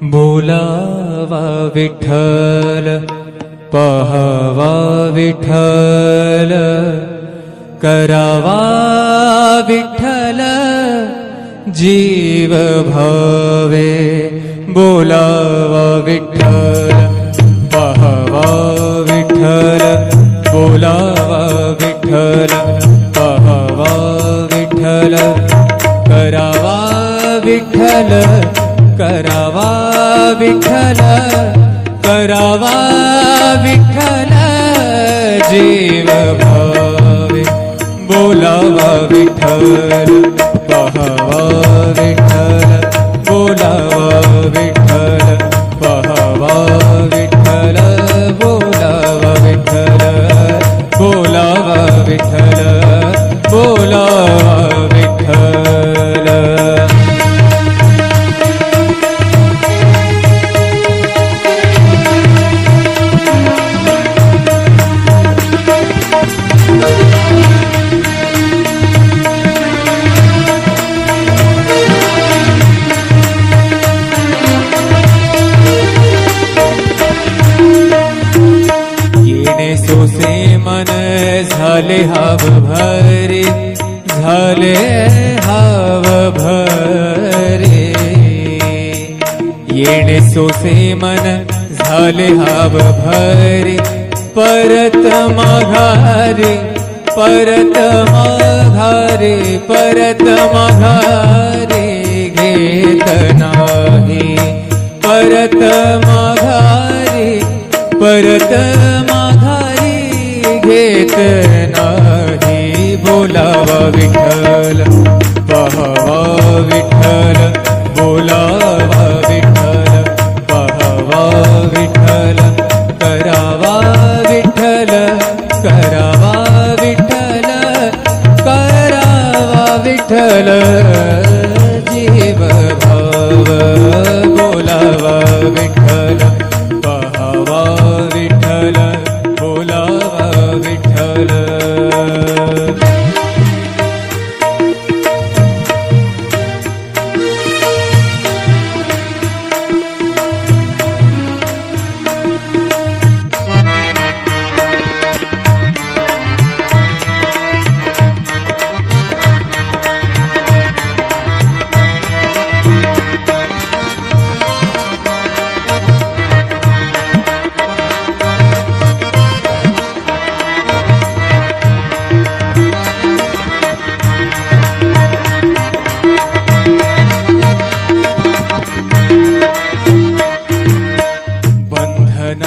बोलावा विठ्ठल पहावा विठ्ठल करावा विठ्ठल जीव भावे बोलावा विठ्ठल पहावा विठ्ठल बोलावा विठ्ठल पहावा विठ्ठल करावा विठ्ठल करावा विठ्ठल करावा विठ्ठल जीव भावे बोलावा विठ्ठल पहावा विठ्ठल बोलावा विठ्ठल पहावा विठ्ठल बोलावा विठ्ठल बोलावा विठ्ठल बोलावा विठ्ठल। सोसे मन झाले हाव भरे झाले हाव भरे येणे सोसे मन झाले हाव भरे परत माघारे परत माघारे परत माघारे घेत नाही परत माघारे परत माघारी घेत नाही बोलावा विठ्ठल पहावा विठ्ठल बोलावा विठ्ठल पहावा विठ्ठल करावा विठ्ठल करावा विठ्ठल करावा विठ्ठल जीव भाव बोलावा विठ्ठल पहावा विठ्ठल बोलावा विठ्ठल।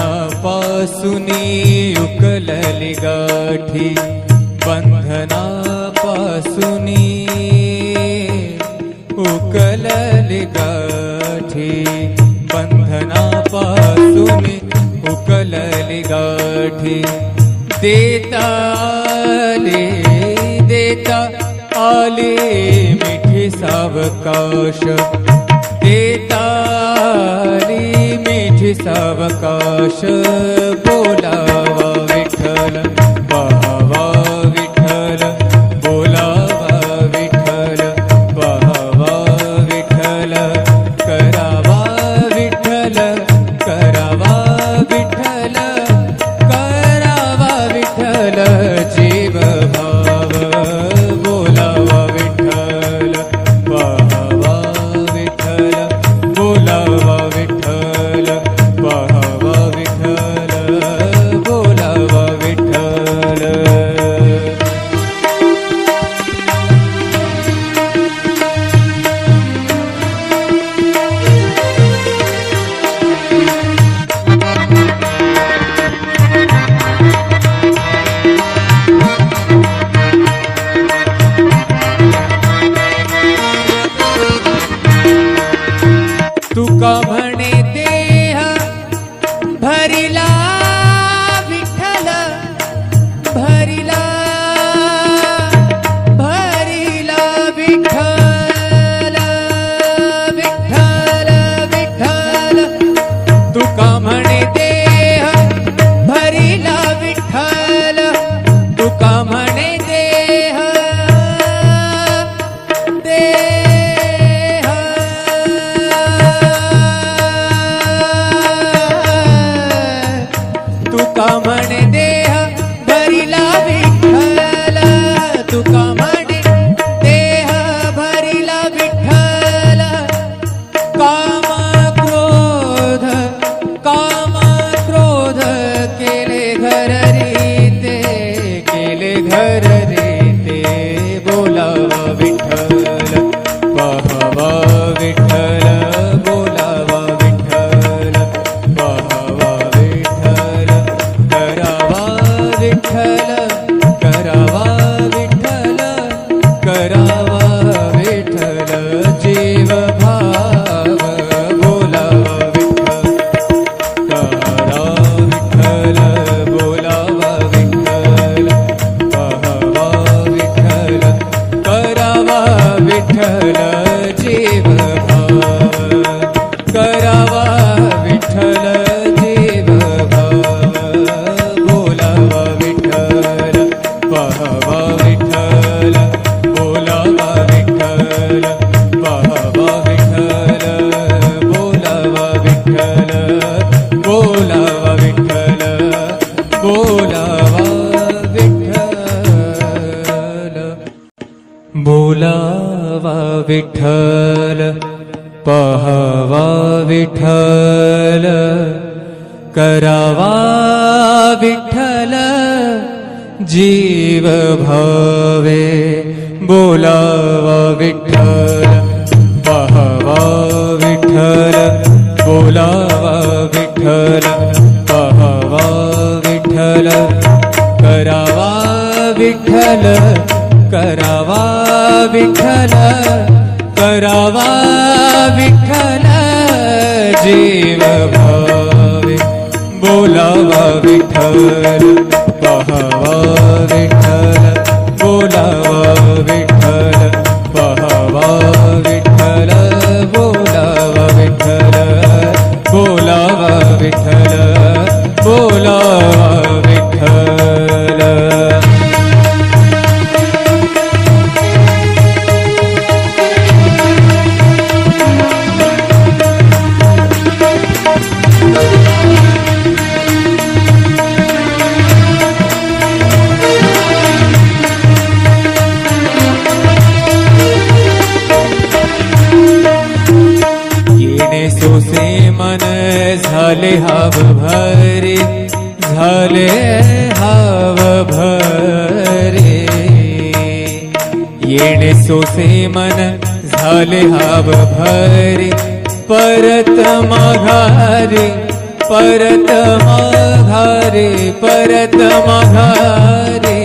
बंधनापासूनी उकलली गाठी बंधनापासूनी उकलली गाठी बंधनापासूनी उकलली गाठी देता आले मिठी सावकाश देता मिठी सावकाश बोलावा विठ्ठल पहावा विठ्ठल बोलावा विठ्ठल पहावा विठ्ठल करावा विठ्ठल करावा विठ्ठल करावा विठ्ठल जीव भाव बोलावा विठ्ठल पहावा विठ्ठल बोलावा विठ्ठल पहावा विठ्ठल बोलावा विठ्ठल। तुका म्हणे देह भरिला विठ्ठल भरिला भरिला विठ्ठल विठ्ठल विठ्ठल तुका म्हणे देह भरिला विठ्ठल तुका म्हणे देह देह विठ्ठल करावा विठ्ठल जीव भावे बोलावा विठ्ठल पाहावा विठ्ठल बोलावा विठ्ठल पाहावा विठ्ठल करावा विठ्ठल करावा विठ्ठल करावा विठ्ठल जीव भावे बोलावा विठ्ठल पाहावा विठ्ठल बोलावा विठ्ठल पाहावा विठ्ठल बोलावा विठ्ठल बोलावा विठ्ठल बोलावा विठ्ठल सोसे मन झाले हाव भरे झाले हाव भरे येणे सोसे मन झाले हाव भरे परत माघारे परत माघारे परत माघारे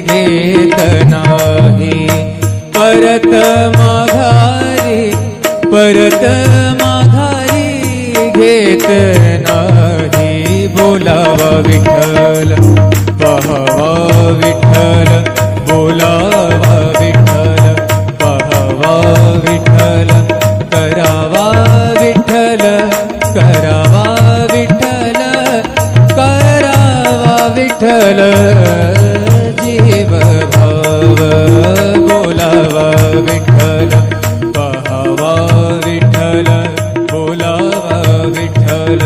घेत नाही परत माघारे परत माघारी घेत नाही बोलावा विठ्ठल पाहावा विठ्ठल बोलावा विठ्ठल पाहावा विठ्ठल करावा विठ्ठल करावा विठ्ठल करावा विठ्ठल जीव भाव बोलावा विठ्ठल पाहावा विठ्ठल बोलावा विठ्ठल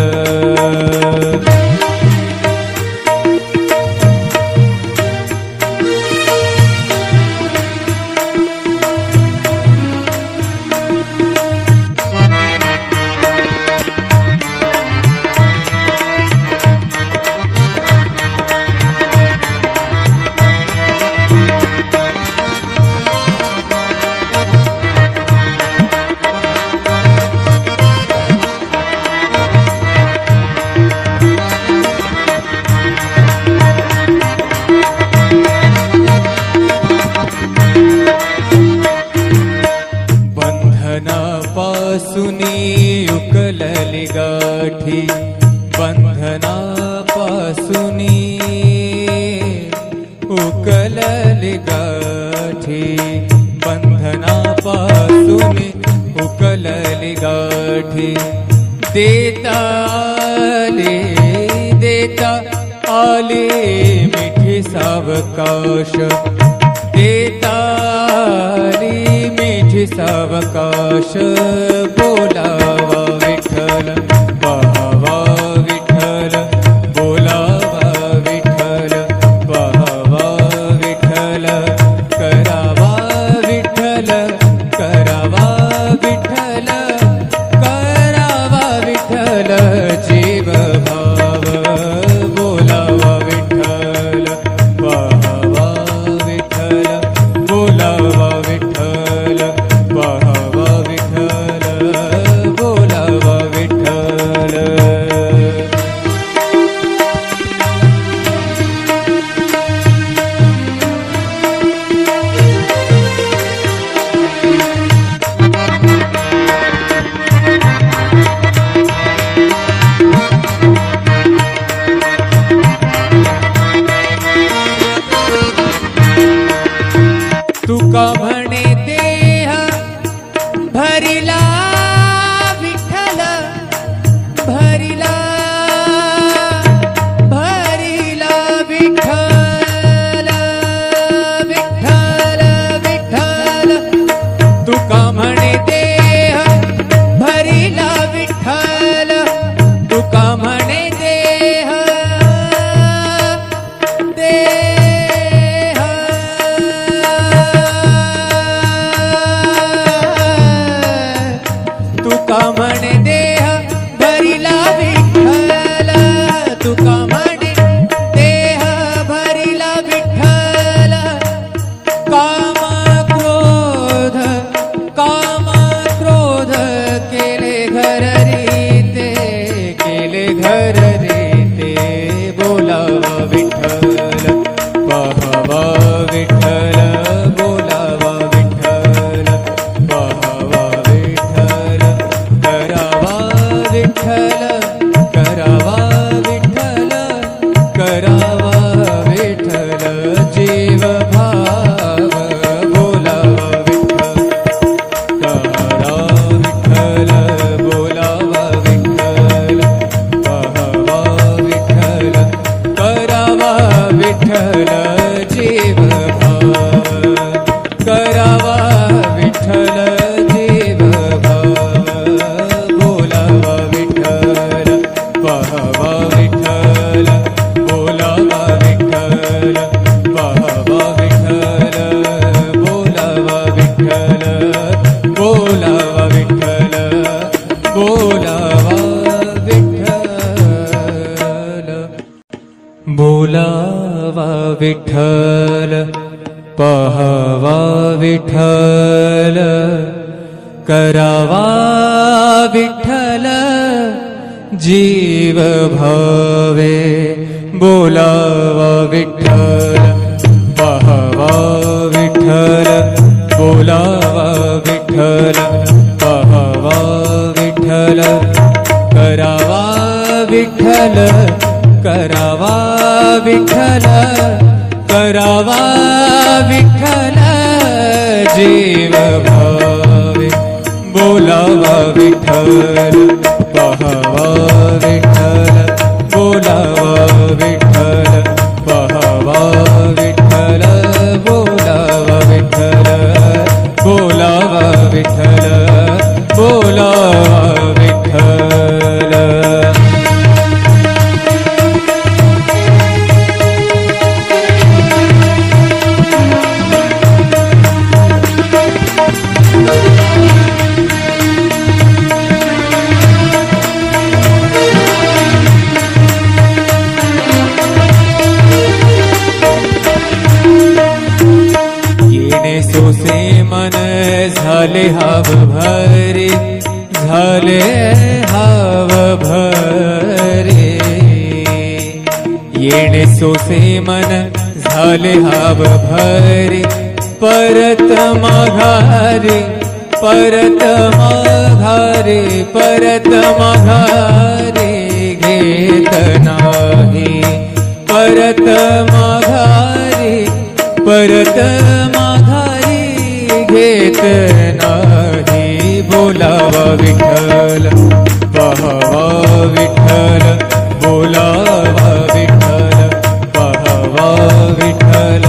बंधनापासूनी उकलली गाठी बंधनापासूनी उकलली गाठी बंधनापासूनी उकलली गाठी देता आले मिठी सावकाश देता आली मिठी सावकाश बोलावा विठ्ठल पाहावा विठ्ठल बोलावा विठ्ठल पाहावा विठ्ठल करावा विठ्ठल करावा विठ्ठल करावा विठ्ठल जीव भाव बोलावा विठ्ठल पाहावा विठ्ठल बोलावा विठ्ठल पाहावा विठ्ठल घर रे ते बोलावा विठ्ठल पहावा विठ्ठल बोलावा विठ्ठल पहावा विठ्ठल करावा विठ्ठल करावा विठ्ठल करावा विठ्ठल जीव भाव बोलावा विठ्ठल करा विठ्ठल बोलावा विठ्ठल पहावा विठ्ठल करावा विठ्ठल जीव भाव करावा विठ्ठल जीव भाव बोलावा विठ्ठल पहावा विठ्ठल बोलावा विठ्ठल पहावा विठ्ठल बोलावा विठ्ठल बोलावा विठ्ठल बोलावा विठ्ठल बोलावा विठ्ठल पहावा विठ्ठल करावा विठ्ठल जीव भावे बोलावा विठ्ठल पहावा विठ्ठल बोलावा विठ्ठल पहावा विठ्ठल करावा विठ्ठल करावा विठ्ठल करावा विठ्ठल जीव भावे बोलावा विठ्ठल पहावा विठ्ठल बोलावा विठ्ठल पहावा विठ्ठल बोलावा विठ्ठल बोलावा विठ्ठल बोलावा विठ्ठल सोसे मन झाले हाव भरे झाले हाव भरे येणे सोसे मन झाले हाव भरे परत माघारे परत माघारे परत माघारे घेत नाही परत माघारे परत माघारी घेत नाही बोलावा विठ्ठल पहावा विठ्ठल बोलावा विठ्ठल पहावा विठ्ठल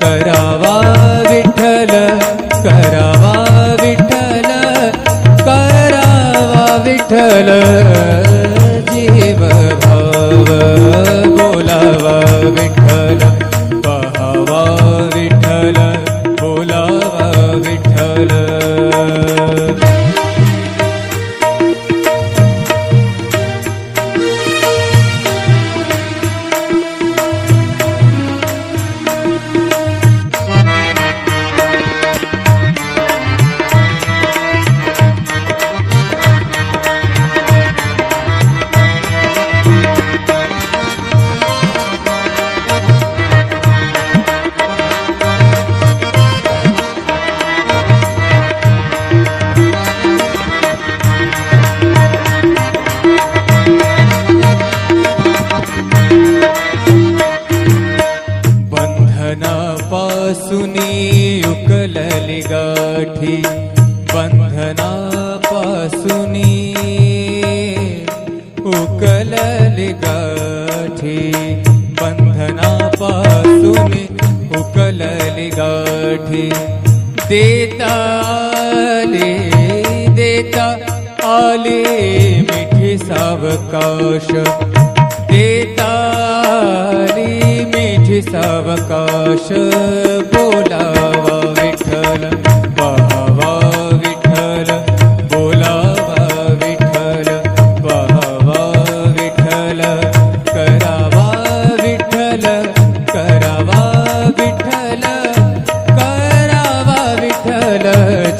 करावा विठ्ठल करावा विठ्ठल करावा विठ्ठल जीव भाव बोलावा विठ्ठल पहावा विठ्ठल बोलावा विठ्ठल बंधनापासूनी उकलली गाठी बंधनापासूनी उकलली गाठी बंधनापासूनी उकलली गाठी देता आले मिठी सावकाश देता आली मिठी सावकाश बोलावा विठ्ठल पहावा विठ्ठल बोलावा विठ्ठल पहावा विठ्ठल करावा विठ्ठल करावा विठ्ठल करावा विठ्ठल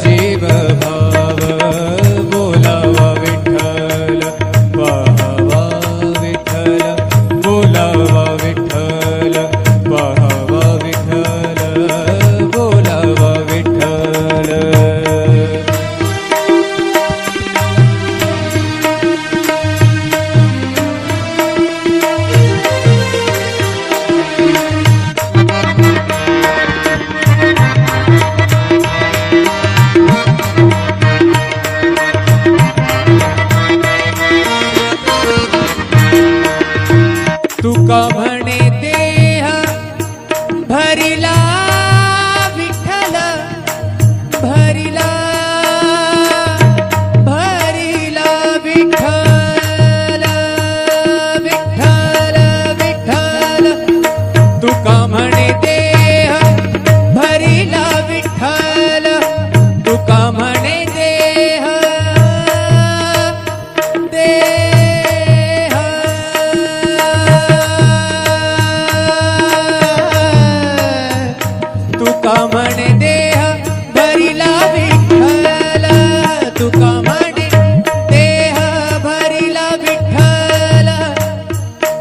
जीव भाव बोलावा विठ्ठल पहावा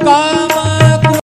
का